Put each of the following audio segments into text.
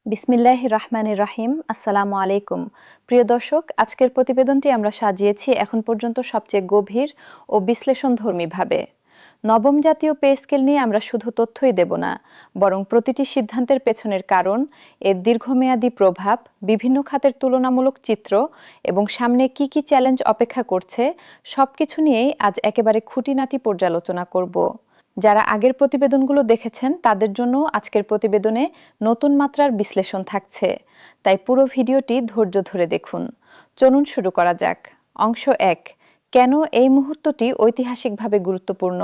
বিসমিল্লাহির রহমানির রহিম। আসসালামু আলাইকুম। প্রিয় দর্শক, আজকের প্রতিবেদনটি আমরা সাজিয়েছি এখন পর্যন্ত সবচেয়ে গভীর ও বিশ্লেষণধর্মীভাবে। নবম জাতীয় পে স্কেল নিয়ে আমরা শুধু তথ্যই দেব না, বরং প্রতিটি সিদ্ধান্তের পেছনের কারণ, এর দীর্ঘমেয়াদী প্রভাব, বিভিন্ন খাতের তুলনামূলক চিত্র এবং সামনে কি কি চ্যালেঞ্জ অপেক্ষা করছে সবকিছু নিয়েই আজ একেবারে খুঁটিনাটি পর্যালোচনা করব। যারা আগের প্রতিবেদনগুলো দেখেছেন তাদের জন্য আজকের প্রতিবেদনে নতুন মাত্রার বিশ্লেষণ থাকছে, তাই পুরো ভিডিওটি ধৈর্য ধরে দেখুন। চলুন শুরু করা যাক। অংশ ১, কেন এই মুহূর্তটি ঐতিহাসিকভাবে গুরুত্বপূর্ণ।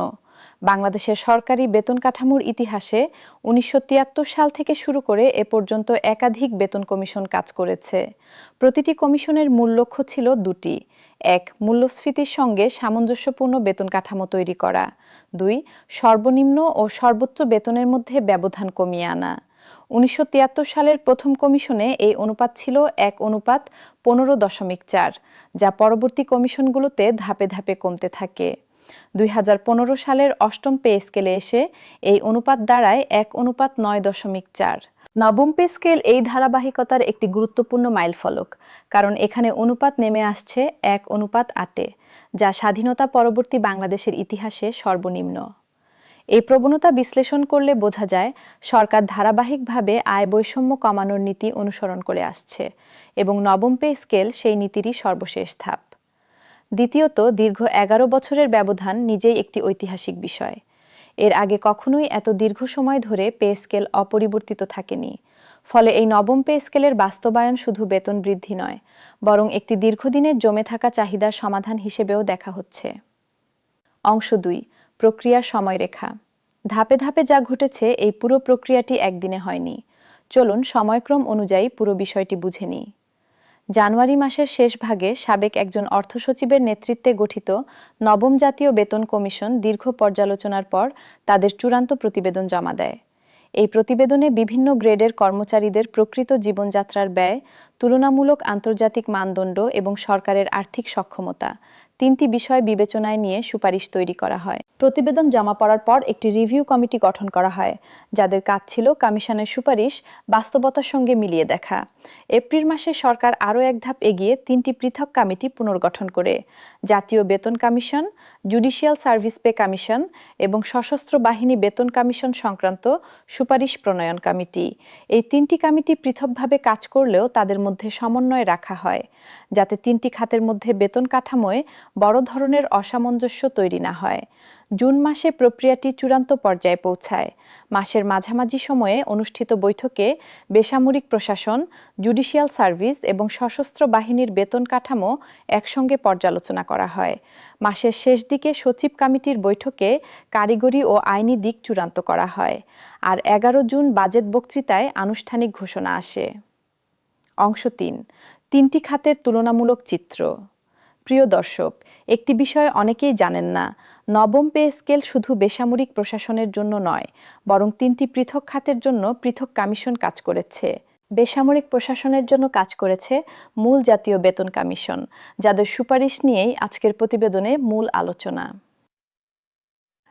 বাংলাদেশের সরকারি বেতন কাঠামোর ইতিহাসে ১৯৭৩ সাল থেকে শুরু করে এ পর্যন্ত একাধিক বেতন কমিশন কাজ করেছে। প্রতিটি কমিশনের মূল লক্ষ্য ছিল দুটি: ১, মূল্যস্ফীতির সঙ্গে সামঞ্জস্যপূর্ণ বেতন কাঠামো তৈরি করা। ২, সর্বনিম্ন ও সর্বোচ্চ বেতনের মধ্যে ব্যবধান কমিয়ে আনা। ১৯৭৩ সালের প্রথম কমিশনে এই অনুপাত ছিল ১:১৫.৪, যা পরবর্তী কমিশনগুলোতে ধাপে ধাপে কমতে থাকে। ২০১৫ সালের অষ্টম পে স্কেলে এসে এই অনুপাত দাঁড়ায় ১:৯.৪। নবম পে স্কেল এই ধারাবাহিকতার একটি গুরুত্বপূর্ণ মাইলফলক, কারণ এখানে অনুপাত নেমে আসছে ১:৮, যা স্বাধীনতা পরবর্তী বাংলাদেশের ইতিহাসে সর্বনিম্ন। এই প্রবণতা বিশ্লেষণ করলে বোঝা যায় সরকার ধারাবাহিকভাবে আয় বৈষম্য কমানোর নীতি অনুসরণ করে আসছে এবং নবম পে স্কেল সেই নীতিরই সর্বশেষ ধাপ। দ্বিতীয়ত, দীর্ঘ ১১ বছরের ব্যবধান নিজেই একটি ঐতিহাসিক বিষয়। এর আগে কখনোই এত দীর্ঘ সময় ধরে পে স্কেল অপরিবর্তিত থাকেনি। ফলে এই নবম পে স্কেলের বাস্তবায়ন শুধু বেতন বৃদ্ধি নয়, বরং একটি দীর্ঘদিনের জমে থাকা চাহিদার সমাধান হিসেবেও দেখা হচ্ছে। অংশ ২, প্রক্রিয়া সময়রেখা। ধাপে ধাপে যা ঘটেছে এই পুরো প্রক্রিয়াটি একদিনে হয়নি। চলুন সময়ক্রম অনুযায়ী পুরো বিষয়টি বুঝে নিই। জানুয়ারি মাসের শেষ ভাগে সাবেক একজন অর্থসচিবের নেতৃত্বে গঠিত নবম জাতীয় বেতন কমিশন দীর্ঘ পর্যালোচনার পর তাদের চূড়ান্ত প্রতিবেদন জমা দেয়। এই প্রতিবেদনে বিভিন্ন গ্রেডের কর্মচারীদের প্রকৃত জীবনযাত্রার ব্যয়, তুলনামূলক আন্তর্জাতিক মানদণ্ড এবং সরকারের আর্থিক সক্ষমতা, তিনটি বিষয় বিবেচনায় নিয়ে সুপারিশ তৈরি করা হয়। প্রতিবেদন জমা পড়ার পর একটি রিভিউ কমিটি গঠন করা হয়, যাদের কাজ ছিল কমিশনের সুপারিশ বাস্তবতার সঙ্গে মিলিয়ে দেখা। এপ্রিল মাসে সরকার আরও এক ধাপ এগিয়ে তিনটি পৃথক কমিটি পুনর্গঠন করে জাতীয় বেতন commission, judicial service pay commission এবং সশস্ত্র বাহিনী বেতন কমিশন সংক্রান্ত সুপারিশ প্রণয়ন কমিটি। এই তিনটি কমিটি পৃথকভাবে কাজ করলেও তাদের মধ্যে সমন্বয় রাখা হয়, যাতে তিনটি খাতের মধ্যে বেতন কাঠামোয় বড় ধরনের অসামঞ্জস্য তৈরি না হয়। জুন মাসে প্রক্রিয়াটি চূড়ান্ত পর্যায়ে পৌঁছায়। মাসের মাঝামাঝি সময়ে অনুষ্ঠিত বৈঠকে বেসামরিক প্রশাসন, জুডিশিয়াল সার্ভিস এবং সশস্ত্র বাহিনীর বেতন কাঠামো একসঙ্গে পর্যালোচনা করা হয়। মাসের শেষ দিকে সচিব কমিটির বৈঠকে কারিগরি ও আইনি দিক চূড়ান্ত করা হয়, আর ১১ জুন বাজেট বক্তৃতায় আনুষ্ঠানিক ঘোষণা আসে। অংশ ৩, তিনটি খাতের তুলনামূলক চিত্র। প্রিয় দর্শক, একটি বিষয় অনেকেই জানেন না, নবম পে স্কেল শুধু বেসামরিক প্রশাসনের জন্য নয়, বরং তিনটি পৃথক খাতের জন্য পৃথক কমিশন কাজ করেছে। বেসামরিক প্রশাসনের জন্য কাজ করেছে মূল জাতীয় বেতন কমিশন, যাদের সুপারিশ নিয়েই আজকের প্রতিবেদনে মূল আলোচনা।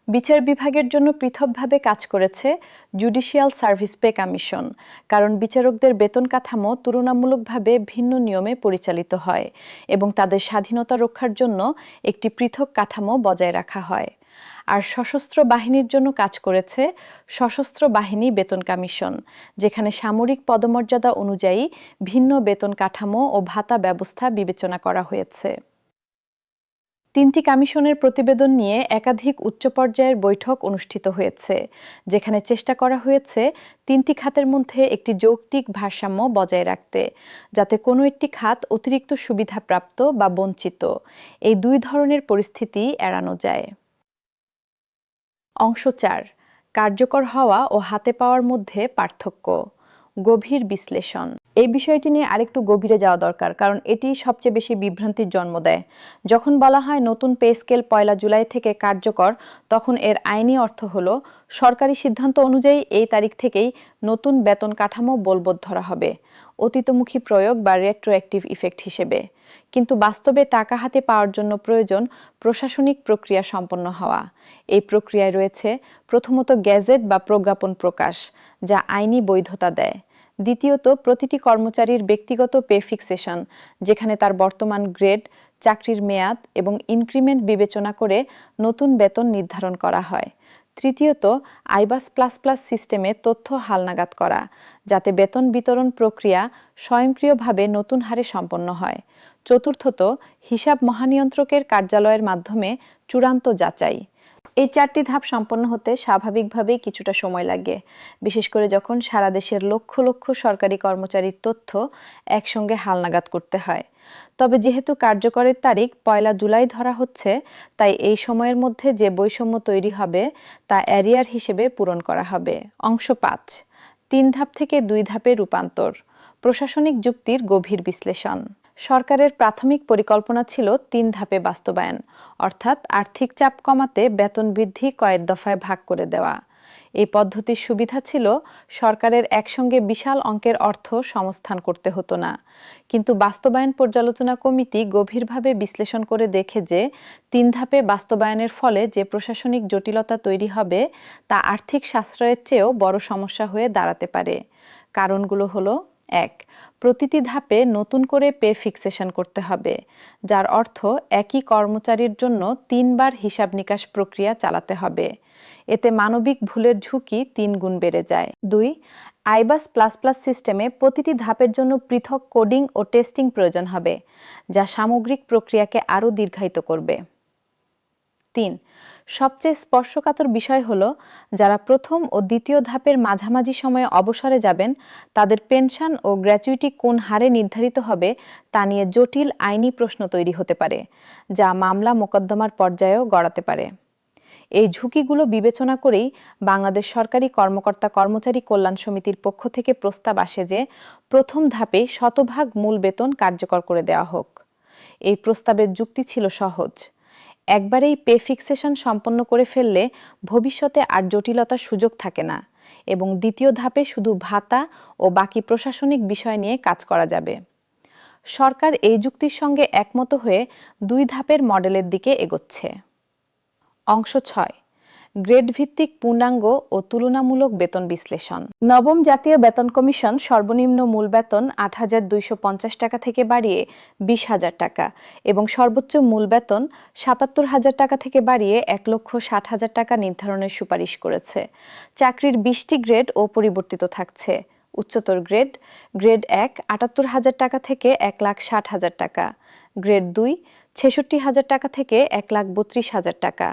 বিচার বিভাগের জন্য পৃথকভাবে কাজ করেছে জুডিশিয়াল সার্ভিস পে কমিশন, কারণ বিচারকদের বেতন কাঠামো তুলনামূলকভাবে ভিন্ন নিয়মে পরিচালিত হয় এবং তাদের স্বাধীনতা রক্ষার জন্য একটি পৃথক কাঠামো বজায় রাখা হয়। আর সশস্ত্র বাহিনীর জন্য কাজ করেছে সশস্ত্র বাহিনী বেতন কমিশন, যেখানে সামরিক পদমর্যাদা অনুযায়ী ভিন্ন বেতন কাঠামো ও ভাতা ব্যবস্থা বিবেচনা করা হয়েছে। তিনটি কমিশনের প্রতিবেদন নিয়ে একাধিক উচ্চ পর্যায়ের বৈঠক অনুষ্ঠিত হয়েছে, যেখানে চেষ্টা করা হয়েছে তিনটি খাতের মধ্যে একটি যৌক্তিক ভারসাম্য বজায় রাখতে, যাতে কোনো একটি খাত অতিরিক্ত সুবিধাপ্রাপ্ত বা বঞ্চিত এই দুই ধরনের পরিস্থিতি এড়ানো যায়। অংশ ৪, কার্যকর হওয়া ও হাতে পাওয়ার মধ্যে পার্থক্য, গভীর বিশ্লেষণ। এই বিষয়টি নিয়ে আরেকটু গভীরে যাওয়া দরকার, কারণ এটি সবচেয়ে বেশি বিভ্রান্তির জন্ম দেয়। যখন বলা হয় নতুন পে স্কেল ১ জুলাই থেকে কার্যকর, তখন এর আইনি অর্থ হলো সরকারি সিদ্ধান্ত অনুযায়ী এই তারিখ থেকেই নতুন বেতন কাঠামো বলবৎ ধরা হবে, অতীতমুখী প্রয়োগ বা রেট্রোঅ্যাক্টিভ ইফেক্ট হিসেবে। কিন্তু বাস্তবে টাকা হাতে পাওয়ার জন্য প্রয়োজন প্রশাসনিক প্রক্রিয়া সম্পন্ন হওয়া। এই প্রক্রিয়ায় রয়েছে প্রথমত গেজেট বা প্রজ্ঞাপন প্রকাশ, যা আইনি বৈধতা দেয়। দ্বিতীয়ত, প্রতিটি কর্মচারীর ব্যক্তিগত পে ফিক্সেশন, যেখানে তার বর্তমান গ্রেড, চাকরির মেয়াদ এবং ইনক্রিমেন্ট বিবেচনা করে নতুন বেতন নির্ধারণ করা হয়। তৃতীয়ত, আইবাস প্লাস প্লাস সিস্টেমে তথ্য হালনাগাদ করা, যাতে বেতন বিতরণ প্রক্রিয়া স্বয়ংক্রিয়ভাবে নতুন হারে সম্পন্ন হয়। চতুর্থত, হিসাব মহানিয়ন্ত্রকের কার্যালয়ের মাধ্যমে চূড়ান্ত যাচাই। এই 4টি ধাপ সম্পন্ন হতে স্বাভাবিকভাবেই কিছুটা সময় লাগে, বিশেষ করে যখন সারা দেশের লক্ষ লক্ষ সরকারি কর্মচারীর তথ্য একসঙ্গে হালনাগাদ করতে হয়। তবে যেহেতু কার্যকরের তারিখ 1 জুলাই ধরা হচ্ছে, তাই এই সময়ের মধ্যে যে বৈষম্য তৈরি হবে তা অ্যারিয়ার হিসেবে পূরণ করা হবে। অংশ 5, 3 ধাপ থেকে 2 ধাপে রূপান্তর, প্রশাসনিক যুক্তির গভীর বিশ্লেষণ। সরকারের প্রাথমিক পরিকল্পনা ছিল 3 ধাপে বাস্তবায়ন, অর্থাৎ আর্থিক চাপ কমাতে বেতন বৃদ্ধি কয়েক দফায় ভাগ করে দেওয়া। এই পদ্ধতির সুবিধা ছিল সরকারের একসঙ্গে বিশাল অঙ্কের অর্থ সংস্থান করতে হতো না। কিন্তু বাস্তবায়ন পর্যালোচনা কমিটি গভীরভাবে বিশ্লেষণ করে দেখে যে 3 ধাপে বাস্তবায়নের ফলে যে প্রশাসনিক জটিলতা তৈরি হবে তা আর্থিক সাশ্রয়ের চেয়েও বড় সমস্যা হয়ে দাঁড়াতে পারে। কারণগুলো হলো: 1. প্রতিটি ধাপে নতুন করে পে ফিক্সেশন করতে হবে, যার অর্থ একই কর্মচারীর জন্য 3 বার হিসাব নিকাশ প্রক্রিয়া চালাতে হবে। এতে মানবিক ভুলের ঝুঁকি 3 গুণ বেড়ে যায়। 2. আইবাস প্লাস প্লাস সিস্টেমে প্রতিটি ধাপের জন্য পৃথক কোডিং ও টেস্টিং প্রয়োজন হবে, যা সামগ্রিক প্রক্রিয়াকে আরও দীর্ঘায়িত করবে। 3. সবচেয়ে স্পর্শকাতর বিষয় হলো, যারা প্রথম ও দ্বিতীয় ধাপের মাঝামাঝি সময়ে অবসরে যাবেন তাদের পেনশন ও গ্র্যাচুইটি কোন হারে নির্ধারিত হবে তা নিয়ে জটিল আইনি প্রশ্ন তৈরি হতে পারে, যা মামলা মোকদ্দমার পর্যায়েও গড়াতে পারে। এই ঝুঁকিগুলো বিবেচনা করেই বাংলাদেশ সরকারি কর্মকর্তা কর্মচারী কল্যাণ সমিতির পক্ষ থেকে প্রস্তাব আসে যে প্রথম ধাপে শতভাগ মূল বেতন কার্যকর করে দেওয়া হোক। এই প্রস্তাবের যুক্তি ছিল সহজ: একবারেই পে ফিক্সেশন সম্পন্ন করে ফেললে ভবিষ্যতে আর জটিলতার সুযোগ থাকে না, এবং দ্বিতীয় ধাপে শুধু ভাতা ও বাকি প্রশাসনিক বিষয় নিয়ে কাজ করা যাবে। সরকার এই যুক্তির সঙ্গে একমত হয়ে 2 ধাপের মডেলের দিকে এগোচ্ছে। অংশ 6, গ্রেড ভিত্তিক পূর্ণাঙ্গ ও তুলনামূলক বেতন বিশ্লেষণ। নবম জাতীয় বেতন কমিশন সর্বনিম্ন মূল বেতন 8,250 টাকা থেকে বাড়িয়ে 20,000 টাকা এবং সর্বোচ্চ মূল বেতন 77,000 টাকা থেকে বাড়িয়ে 1,60,000 টাকা নির্ধারণের সুপারিশ করেছে। চাকরির 20টি গ্রেড অপরিবর্তিত থাকছে। উচ্চতর গ্রেড: গ্রেড 1 78,000 টাকা থেকে 1,60,000 টাকা, গ্রেড 2 66,000 টাকা থেকে 1,32,000 টাকা,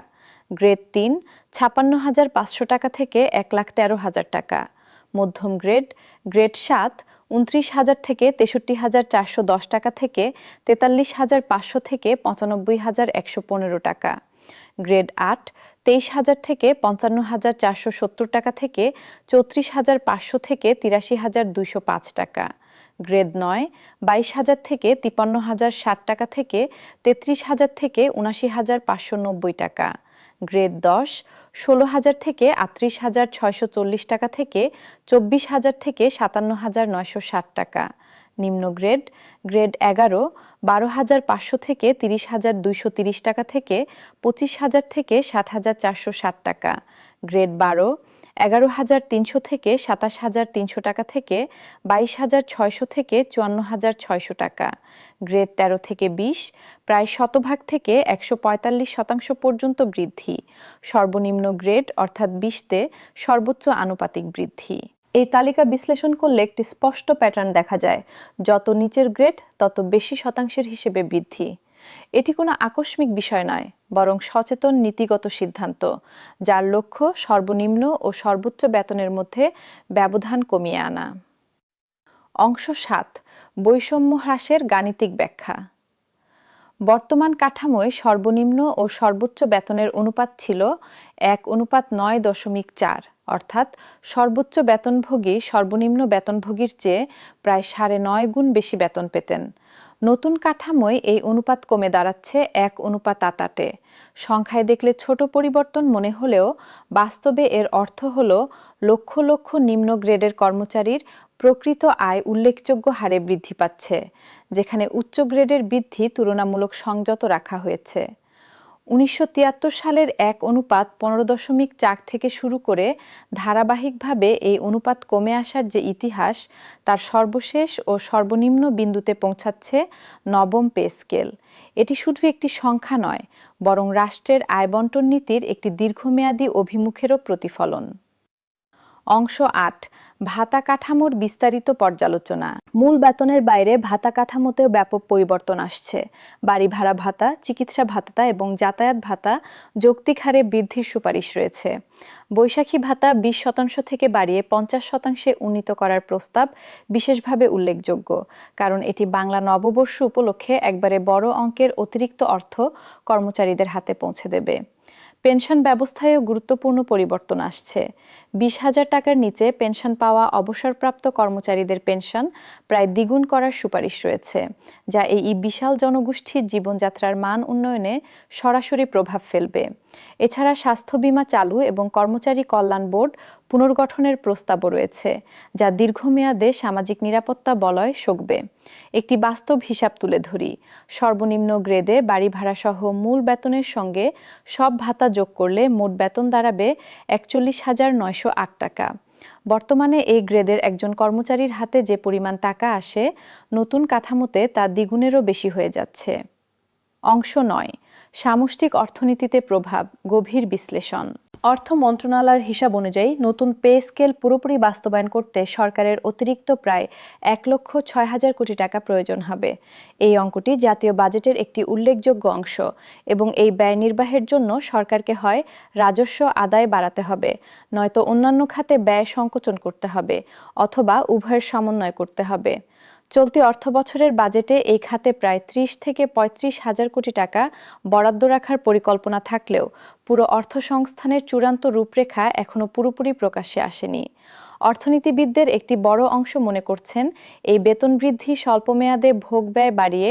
গ্রেড 3 56,500 টাকা থেকে 1,13,000 টাকা, মধ্যম গ্রেড: গ্রেড 7 29,000 থেকে 63,410 টাকা থেকে 43,500 থেকে 95,115 টাকা, গ্রেড 8 23,000 থেকে 55,470 টাকা থেকে 34,500 থেকে 83,205 টাকা, গ্রেড 9 22,000 থেকে 53,060 টাকা থেকে 33,000 থেকে 79,590 টাকা, গ্রেড 10 16,000 থেকে 38,640 টাকা থেকে 24,000 থেকে 57,960 টাকা, নিম্ন গ্রেড: গ্রেড 11 12,500 থেকে 30,230 টাকা থেকে 25,000 থেকে 60,460 টাকা, গ্রেড 12 11,300 থেকে 27,300 টাকা থেকে 22,600 থেকে 54,600 টাকা, গ্রেড 13 থেকে 20 প্রায় শতভাগ থেকে 145% পর্যন্ত বৃদ্ধি, সর্বনিম্ন গ্রেড অর্থাৎ 20তে সর্বোচ্চ আনুপাতিক বৃদ্ধি। এই তালিকা বিশ্লেষণ করলে একটি স্পষ্ট প্যাটার্ন দেখা যায়: যত নিচের গ্রেড তত বেশি শতাংশের হিসেবে বৃদ্ধি। এটি কোনো আকস্মিক বিষয় নয়, বরং সচেতন নীতিগত সিদ্ধান্ত, যার লক্ষ্য সর্বনিম্ন ও সর্বোচ্চ বেতনের মধ্যে ব্যবধান কমিয়ে আনা। অংশ 7, বৈষম্য হ্রাসের গাণিতিক ব্যাখ্যা। বর্তমান কাঠামোয় সর্বনিম্ন ও সর্বোচ্চ বেতনের অনুপাত ছিল 1:9.4, অর্থাৎ সর্বোচ্চ বেতনভোগী সর্বনিম্ন বেতনভোগীর চেয়ে প্রায় 9.5 গুণ বেশি বেতন পেতেন। নতুন কাঠামোয় এই অনুপাত কমে দাঁড়াচ্ছে 1:8-এ। সংখ্যায় দেখলে ছোট পরিবর্তন মনে হলেও বাস্তবে এর অর্থ হল লক্ষ লক্ষ নিম্ন গ্রেডের কর্মচারীর প্রকৃত আয় উল্লেখযোগ্য হারে বৃদ্ধি পাচ্ছে, যেখানে উচ্চ গ্রেডের বৃদ্ধি তুলনামূলক সংযত রাখা হয়েছে। 1973 সালের 1:15.4 থেকে শুরু করে ধারাবাহিকভাবে এই অনুপাত কমে আসার যে ইতিহাস, তার সর্বশেষ ও সর্বনিম্ন বিন্দুতে পৌঁছাচ্ছে নবম পে স্কেল। এটি শুধু একটি সংখ্যা নয়, বরং রাষ্ট্রের আয়বণ্টন নীতির একটি দীর্ঘমেয়াদী অভিমুখেরও প্রতিফলন। অংশ ৮, ভাতা কাঠামোর বিস্তারিত পর্যালোচনা। মূল বেতনের বাইরে ভাতা কাঠামোতেও ব্যাপক পরিবর্তন আসছে। বাড়ি ভাড়া ভাতা, চিকিৎসা ভাতা এবং যাতায়াত ভাতা যৌক্তিক হারে বৃদ্ধির সুপারিশ রয়েছে। বৈশাখী ভাতা 20% থেকে বাড়িয়ে 50% উন্নীত করার প্রস্তাব বিশেষভাবে উল্লেখযোগ্য, কারণ এটি বাংলা নববর্ষ উপলক্ষে একবারে বড় অঙ্কের অতিরিক্ত অর্থ কর্মচারীদের হাতে পৌঁছে দেবে। পেনশন ব্যবস্থায়ও গুরুত্বপূর্ণ পরিবর্তন আসছে। 20,000 টাকার নিচে পেনশন পাওয়া অবসরপ্রাপ্ত কর্মচারীদের পেনশন প্রায় দ্বিগুণ করার সুপারিশ রয়েছে, যা এই বিশাল জনগোষ্ঠীর জীবনযাত্রার মান উন্নয়নে সরাসরি প্রভাব ফেলবে। এছাড়া স্বাস্থ্য বীমা চালু এবং কর্মচারী কল্যাণ বোর্ড পুনর্গঠনের প্রস্তাবও রয়েছে, যা দীর্ঘমেয়াদে সামাজিক নিরাপত্তা বলয় সগবে। একটি বাস্তব হিসাব তুলে ধরি। সর্বনিম্ন গ্রেডে বাড়ি ভাড়া সহ মূল বেতনের সঙ্গে সব ভাতা যোগ করলে মোট বেতন দাঁড়াবে 41,908 টাকা। বর্তমানে এই গ্রেডের একজন কর্মচারীর হাতে যে পরিমাণ টাকা আসে, নতুন কাঠামোতে তা দ্বিগুণেরও বেশি হয়ে যাচ্ছে। অংশ ৯, সামষ্টিক অর্থনীতিতে প্রভাব, গভীর বিশ্লেষণ। অর্থ মন্ত্রণালয়ের হিসাব অনুযায়ী নতুন পে স্কেল পুরোপুরি বাস্তবায়ন করতে সরকারের অতিরিক্ত প্রায় 1,06,000 কোটি টাকা প্রয়োজন হবে। এই অঙ্কটি জাতীয় বাজেটের একটি উল্লেখযোগ্য অংশ এবং এই ব্যয় নির্বাহের জন্য সরকারকে হয় রাজস্ব আদায় বাড়াতে হবে, নয়তো অন্যান্য খাতে ব্যয় সংকোচন করতে হবে, অথবা উভয়ের সমন্বয় করতে হবে। চলতি অর্থবছরের বাজেটে এই খাতে প্রায় 30 থেকে 35,000 কোটি টাকা বরাদ্দ রাখার পরিকল্পনা থাকলেও পুরো অর্থসংস্থানের চূড়ান্ত রূপরেখা এখনো পুরোপুরি প্রকাশ্যে আসেনি। অর্থনীতিবিদদের একটি বড় অংশ মনে করছেন, এই বেতন বৃদ্ধি স্বল্পমেয়াদে ভোগ ব্যয় বাড়িয়ে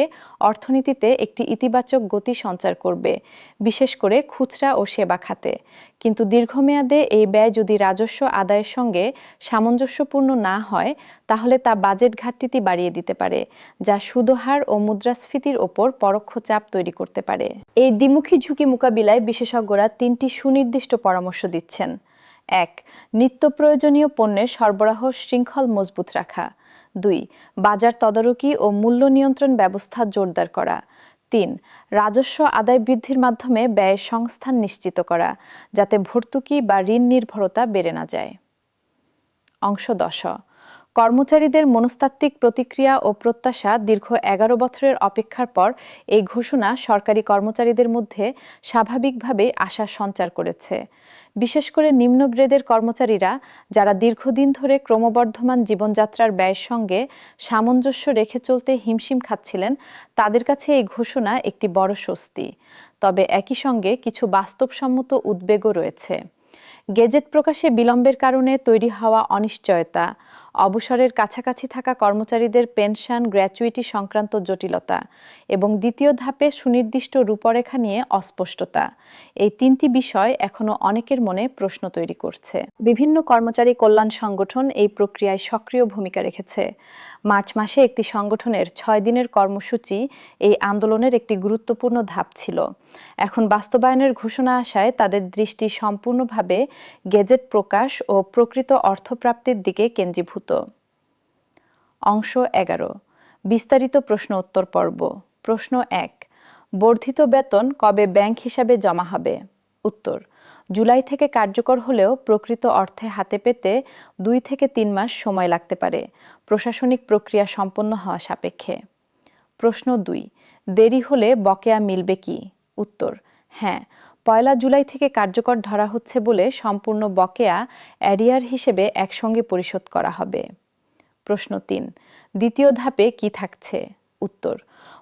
অর্থনীতিতে একটি ইতিবাচক গতি সঞ্চার করবে, বিশেষ করে খুচরা ও সেবা খাতে। কিন্তু দীর্ঘমেয়াদে এই ব্যয় যদি রাজস্ব আদায়ের সঙ্গে সামঞ্জস্যপূর্ণ না হয়, তাহলে তা বাজেট ঘাটতি বাড়িয়ে দিতে পারে, যা সুদহার ও মুদ্রাস্ফীতির ওপর পরোক্ষ চাপ তৈরি করতে পারে। এই দ্বিমুখী ঝুঁকি মোকাবিলায় বিশেষজ্ঞরা 3টি সুনির্দিষ্ট পরামর্শ দিচ্ছেন। 1. নিত্য প্রয়োজনীয় পণ্যের সরবরাহ শৃঙ্খল মজবুত রাখা। 2. বাজার তদারকি ও মূল্য নিয়ন্ত্রণ ব্যবস্থা জোরদার করা। 3. রাজস্ব আদায় বৃদ্ধির মাধ্যমে ব্যয়ের সংস্থান নিশ্চিত করা, যাতে ভর্তুকি বা ঋণ নির্ভরতা বেড়ে না যায়। অংশ 10, কর্মচারীদের মনস্তাত্ত্বিক প্রতিক্রিয়া ও প্রত্যাশা। দীর্ঘ 11 বছরের অপেক্ষার পর এই ঘোষণা সরকারি কর্মচারীদের মধ্যে স্বাভাবিকভাবেই আশার সঞ্চার করেছে। বিশেষ করে নিম্ন গ্রেডের কর্মচারীরা, যারা দীর্ঘদিন ধরে ক্রমবর্ধমান জীবনযাত্রার ব্যয়ের সঙ্গে সামঞ্জস্য রেখে চলতে হিমশিম খাচ্ছিলেন, তাদের কাছে এই ঘোষণা একটি বড় স্বস্তি। তবে একই সঙ্গে কিছু বাস্তবসম্মত উদ্বেগও রয়েছে। গেজেট প্রকাশে বিলম্বের কারণে তৈরি হওয়া অনিশ্চয়তা, অবসরের কাছাকাছি থাকা কর্মচারীদের পেনশন গ্র্যাচুইটি সংক্রান্ত জটিলতা এবং দ্বিতীয় ধাপে সুনির্দিষ্ট রূপরেখা নিয়ে অস্পষ্টতা, এই 3টি বিষয় এখনো অনেকের মনে প্রশ্ন তৈরি করছে। বিভিন্ন কর্মচারী কল্যাণ সংগঠন এই প্রক্রিয়ায় সক্রিয় ভূমিকা রেখেছে। মার্চ মাসে একটি সংগঠনের 6 দিনের কর্মসূচি এই আন্দোলনের একটি গুরুত্বপূর্ণ ধাপ ছিল। এখন বাস্তবায়নের ঘোষণা আসায় তাদের দৃষ্টি সম্পূর্ণভাবে গেজেট প্রকাশ ও প্রকৃত অর্থপ্রাপ্তির দিকে কেন্দ্রীভূত। অংশ 11, বিস্তারিত প্রশ্ন উত্তর পর্ব। প্রশ্ন 1, বর্ধিত বেতন কবে ব্যাংক হিসাবে জমা হবে? উত্তর: জুলাই থেকে কার্যকর হলেও প্রকৃত অর্থে হাতে পেতে 2 থেকে 3 মাস সময় লাগতে পারে, প্রশাসনিক প্রক্রিয়া সম্পন্ন হওয়া সাপেক্ষে। প্রশ্ন 2, দেরি হলে বকেয়া মিলবে কি? উত্তর: হ্যাঁ, 1 জুলাই থেকে কার্যকর ধরা হচ্ছে বলে সম্পূর্ণ বকেয়া অ্যারিয়ার হিসেবে একসঙ্গে পরিশোধ করা হবে। প্রশ্ন 3, দ্বিতীয় ধাপে কি থাকছে? উত্তর: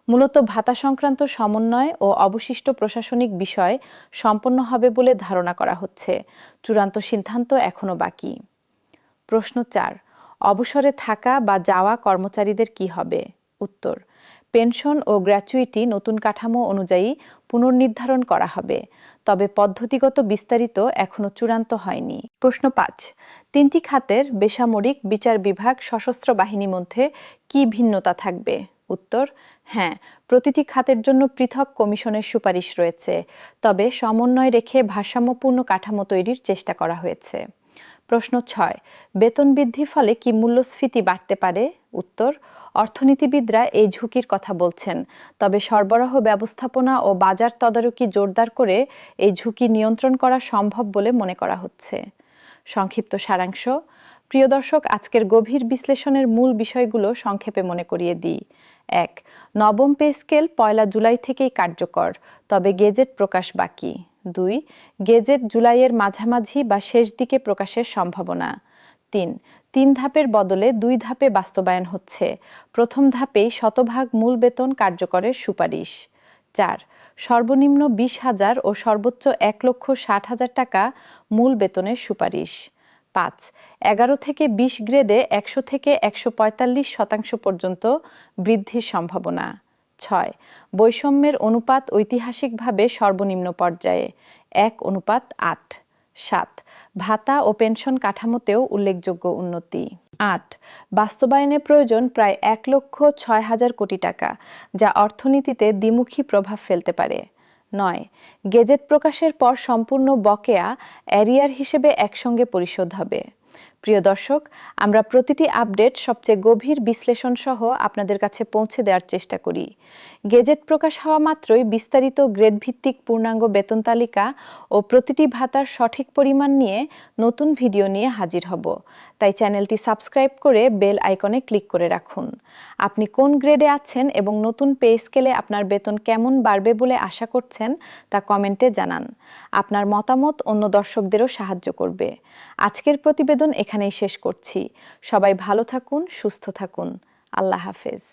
মূলত ভাতা সংক্রান্ত সমন্বয় ও অবশিষ্ট প্রশাসনিক বিষয় সম্পন্ন হবে বলে ধারণা করা হচ্ছে, চূড়ান্ত সিদ্ধান্ত এখনো বাকি। প্রশ্ন 4, অবসরে থাকা বা যাওয়া কর্মচারীদের কি হবে? উত্তর: পেনশন ও গ্র্যাচুইটি নতুন কাঠামো অনুযায়ী পুনর্নির্ধারণ করা হবে, তবে পদ্ধতিগত বিস্তারিত এখনো চূড়ান্ত হয়নি। প্রশ্ন 5, 3টি খাতের বেসামরিক, বিচার বিভাগ, সশস্ত্র বাহিনী মধ্যে কি ভিন্নতা থাকবে? উত্তর: হ্যাঁ, প্রতিটি খাতের জন্য পৃথক কমিশনের সুপারিশ রয়েছে, তবে সমন্বয় রেখে ভারসাম্যপূর্ণ কাঠামো তৈরির চেষ্টা করা হয়েছে। প্রশ্ন 6, বেতন বৃদ্ধির ফলে কি মূল্যস্ফীতি বাড়তে পারে? উত্তর: অর্থনীতিবিদরা এই ঝুঁকির কথা বলছেন, তবে সরবরাহ ব্যবস্থাপনা ও বাজার তদারকি জোরদার করে এই ঝুঁকি নিয়ন্ত্রণ করা সম্ভব বলে মনে করা হচ্ছে। সংক্ষিপ্ত সারাংশ: প্রিয় দর্শক, আজকের গভীর বিশ্লেষণের মূল বিষয়গুলো সংক্ষেপে মনে করিয়ে দিই। 1. নবম পে স্কেল 1 জুলাই থেকেই কার্যকর, তবে গেজেট প্রকাশ বাকি। 2. গেজেট জুলাইয়ের মাঝামাঝি বা শেষ দিকে প্রকাশের সম্ভাবনা। 3 ধাপের বদলে 2 ধাপে বাস্তবায়ন হচ্ছে। প্রথম ধাপেই শতভাগ মূল বেতন কার্যকরের সুপারিশ। 4. সর্বনিম্ন 20,000 ও সর্বোচ্চ 1,60,000 টাকা মূল বেতনের সুপারিশ। 5. 11 থেকে 20 গ্রেডে 100 থেকে 145% পর্যন্ত বৃদ্ধির সম্ভাবনা। 6. বৈষম্যের অনুপাত ঐতিহাসিকভাবে সর্বনিম্ন পর্যায়ে 1:8। 7. ভাতা ও পেনশন কাঠামোতেও উল্লেখযোগ্য উন্নতি। 8. বাস্তবায়নে প্রয়োজন প্রায় 1,06,000 কোটি টাকা, যা অর্থনীতিতে দ্বিমুখী প্রভাব ফেলতে পারে। 9. গেজেট প্রকাশের পর সম্পূর্ণ বকেয়া অ্যারিয়ার হিসেবে একসঙ্গে পরিশোধ হবে। প্রিয় দর্শক, আমরা প্রতিটি আপডেট সবচেয়ে গভীর বিশ্লেষণ সহ আপনাদের কাছে পৌঁছে দেওয়ার চেষ্টা করি। গেজেট প্রকাশ হওয়া মাত্রই বিস্তারিত গ্রেড ভিত্তিক পূর্ণাঙ্গ বেতন তালিকা ও প্রতিটি ভাতার সঠিক পরিমাণ নিয়ে নতুন ভিডিও নিয়ে হাজির হব। তাই চ্যানেলটি সাবস্ক্রাইব করে বেল আইকনে ক্লিক করে রাখুন। আপনি কোন গ্রেডে আছেন এবং নতুন পে স্কেলে আপনার বেতন কেমন বাড়বে বলে আশা করছেন তা কমেন্টে জানান। আপনার মতামত অন্য দর্শকদেরও সাহায্য করবে। আজকের প্রতিবেদন এখানেই শেষ করছি। সবাই ভালো থাকুন, সুস্থ থাকুন। আল্লাহ হাফেজ।